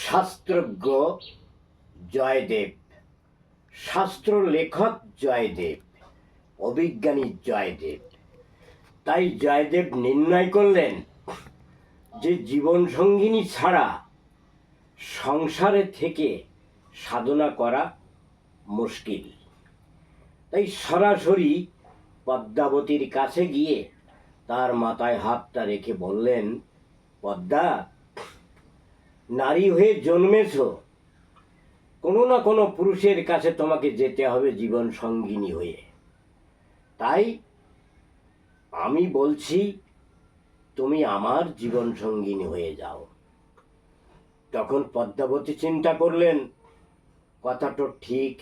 শাস্ত্রজ্ঞ জয়দেব, শাস্ত্র লেখক জয়দেব, অভিজ্ঞানী জয়দেব। তাই জয়দেব নির্ণয় করলেন যে জীবন সঙ্গিনী ছাড়া সংসারে থেকে সাধনা করা মুশকিল। তাই সরাসরি পদ্মাবতীর কাছে গিয়ে তার মাথায় হাতটা রেখে বললেন, পদ্মা, নারী হয়ে জন্মেছ, কোনো না কোনো পুরুষের কাছে তোমাকে যেতে হবে জীবন সঙ্গিনী হয়ে। তাই আমি বলছি, তুমি আমার জীবন সঙ্গিনী হয়ে যাও। তখন পদ্মাবতী চিন্তা করলেন, কথাটা ঠিক,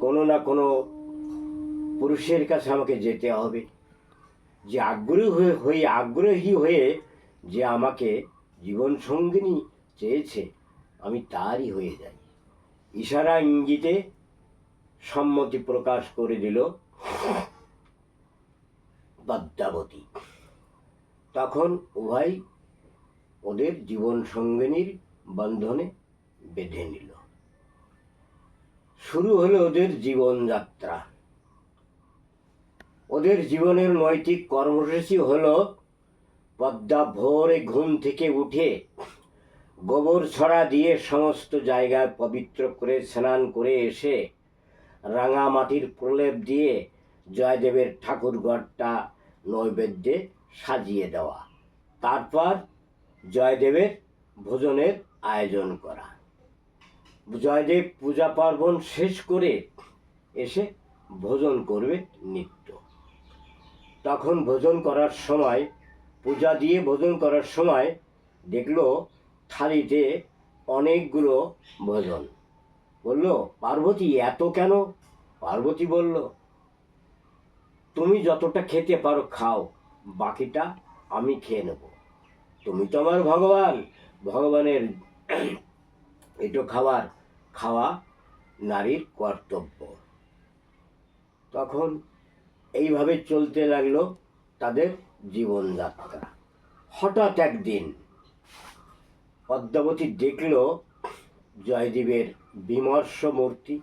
কোনো না কোনো পুরুষের কাছে আমাকে যেতে হবে, যে আগ্রহী হয়ে যে আমাকে জীবন সঙ্গিনী চেয়েছে, আমি তারই হয়ে যাই। ইশারা ইঙ্গিতে সম্মতি প্রকাশ করে দিল পদ্মাবতী। তখন উভয় ওদের জীবন সঙ্গিনীর বন্ধনে বেঁধে নিল। শুরু হলো ওদের জীবনযাত্রা। ওদের জীবনের নৈতিক কর্মসূচি হলো, পদ্মা ভোরে ঘুম থেকে উঠে গোবর ছড়া দিয়ে সমস্ত জায়গায় পবিত্র করে স্নান করে এসে রাঙা মাটির প্রলেপ দিয়ে জয়দেবের ঠাকুরঘরটা নৈবেদ্যে সাজিয়ে দেওয়া, তারপর জয়দেবের ভোজনের আয়োজন করা। জয়দেব পূজা পার্বণ শেষ করে এসে ভোজন করবে নিত্য। তখন ভোজন করার সময়, পূজা দিয়ে ভোজন করার সময় দেখলো থালিতে অনেকগুলো ভোজন। বলল, পার্বতী, এত কেন? পার্বতী বলল, তুমি যতটা খেতে পারো খাও, বাকিটা আমি খেয়ে নেব। তুমি তো আমার ভগবান, ভগবানের একটু খাওয়া নারীর কর্তব্য। তখন এইভাবে চলতে লাগলো তাদের জীবনযাত্রা। হঠাৎ একদিন পদ্মাবতী দেখল জয়দেবের বিমর্ষ মূর্তি,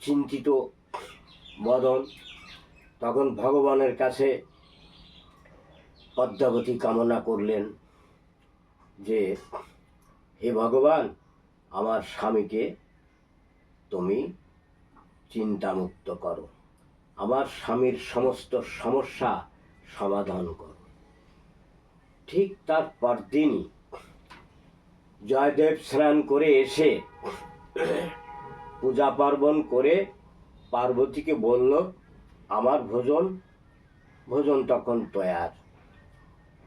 চিন্তিত বদন। তখন ভগবানের কাছে পদ্মাবতী কামনা করলেন যে, হে ভগবান, আমার স্বামীকে তুমি চিন্তামুক্ত করো, আমার স্বামীর সমস্ত সমস্যা সমাধান করো। ঠিক তার পরদিনই জয়দেব স্নান করে এসে পূজা পার্বণ করে পার্বতীকে বলল, আমার ভোজন তখন তৈয়ার।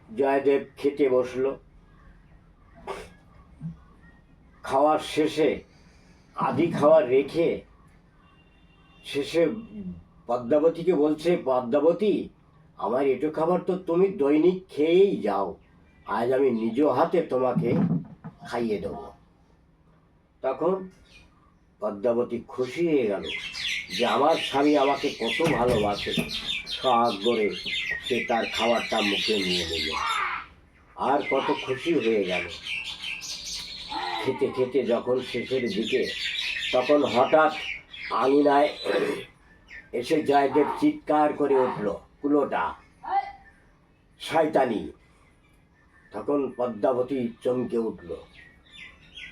জয়দেব খেতে বসল। খাওয়ার শেষে আধি খাওয়ার রেখে শেষে পদ্মাবতীকে বলছে, পদ্মাবতী, আমার এটো খাবার তো তুমি দৈনিক খেয়েই যাও, আজ আমি নিজ হাতে তোমাকে খাইয়ে দেব। তখন পদ্মাবতী খুশি হয়ে গেল যে আমার স্বামী আমাকে কত ভালোবাসে। সাগ্রহে সে তার খাবারটা মুখে নিয়ে নিল, আর কত খুশি হয়ে গেল। খেতে খেতে যখন শেষের দিকে, তখন হঠাৎ আঙিনায় এসে জয়দেব চিৎকার করে উঠল, কুলোটা, শয়তানি! তখন পদ্মাবতী চমকে উঠল।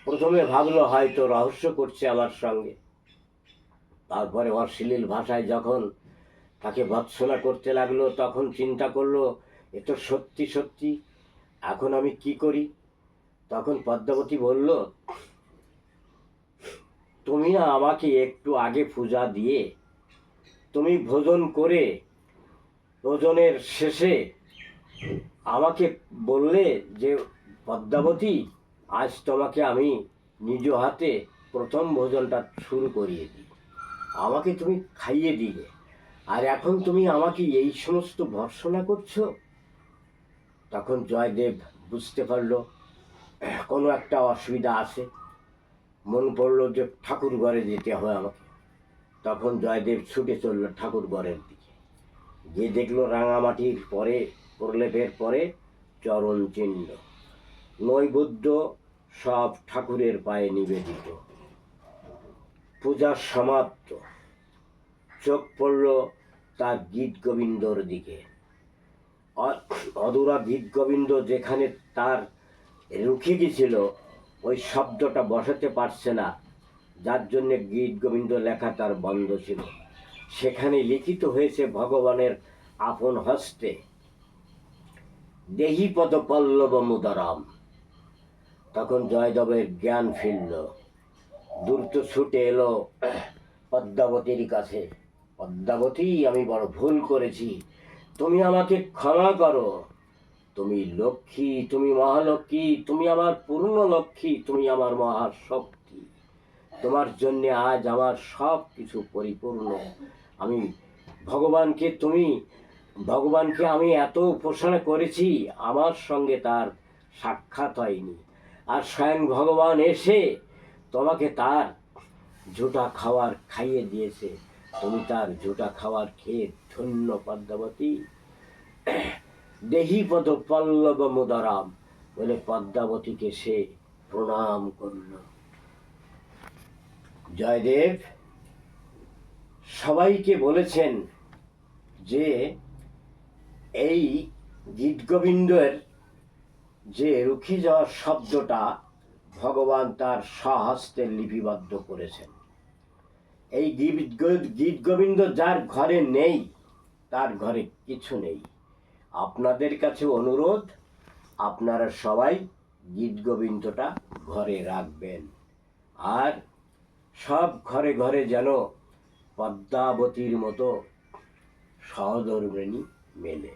প্রথমে ভাবলো হয়তো রহস্য করছে আমার সঙ্গে। তারপরে অশ্লীল ভাষায় যখন তাকে ভৎসনা করতে লাগলো, তখন চিন্তা করলো, এ তো সত্যি। এখন আমি কি করি? তখন পদ্মাবতী বলল, তুমি না আমাকে একটু আগে পূজা দিয়ে তুমি ভোজন করে ভোজনের শেষে আমাকে বললে যে, পদ্মাবতী, আজ তোমাকে আমি নিজ হাতে প্রথম ভোজনটা শুরু করিয়ে দিই, আমাকে তুমি খাইয়ে দিলে, আর এখন তুমি আমাকে এই সমস্ত ভর্ৎসনা করছো। তখন জয়দেব বুঝতে পারল কোনো একটা অসুবিধা আছে। মন পড়লো যে ঠাকুর ঘরে যেতে হবে আমাকে। তখন জয়দেব ছুটে চলল ঠাকুর ঘরের দিকে। গিয়ে দেখলো রাঙামাটির পরে প্রলেপের পরে চরণ চিহ্ন, নৈবেদ্য সব ঠাকুরের পায়ে নিবেদিত। পূজা সমাপ্ত। চোখ পড়ল তার গীত গোবিন্দর দিকে। অধুরা গীত গোবিন্দ যেখানে তার রুখে গেছিল, ওই শব্দটা বসাতে পারছে না, যার জন্যে গীত গোবিন্দ লেখা তার বন্ধ ছিল। সেখানে লিখিত হয়েছে ভগবানের আপন হস্তে, দেহি পদ পল্লব মুদারাম। তখন জয়দেবের জ্ঞান ফিরল, দ্রুত ছুটে এলো পদ্মাবতীর কাছে। পদ্মাবতী, আমি বড় ভুল করেছি, তুমি আমাকে ক্ষমা করো। তুমি লক্ষ্মী, তুমি মহালক্ষ্মী, তুমি আমার পূর্ণ লক্ষ্মী, তুমি আমার মহাশক্তি। তোমার জন্য আজ আমার সব কিছু পরিপূর্ণ। আমি ভগবানকে আমি এত উপাসনা করেছি, আমার সঙ্গে তার সাক্ষাৎ হয়নি। আর স্বয়ং ভগবান এসে তোমাকে তার ঝুটা খাবার খাইয়ে দিয়েছে। তুমি তার ঝুটা খাবার খেয়ে ধন্য পদ্মাবতী। দেহি পদ পল্লব মুদারাম বলে পদ্মাবতীকে সে প্রণাম করল। জয়দেব সবাইকে বলেছেন যে এই গীত গোবিন্দের যে রুখে যাওয়ার শব্দটা ভগবান তার স্বহস্তে লিপিবদ্ধ করেছেন। এই গীত গোবিন্দ যার ঘরে নেই, তার ঘরে কিছু নেই। আপনাদের কাছে অনুরোধ, আপনারা সবাই গীত গোবিন্দটা ঘরে রাখবেন। আর সব ঘরে ঘরে যেন পদ্মাবতীর মতো সহধর্মিণী মেলে।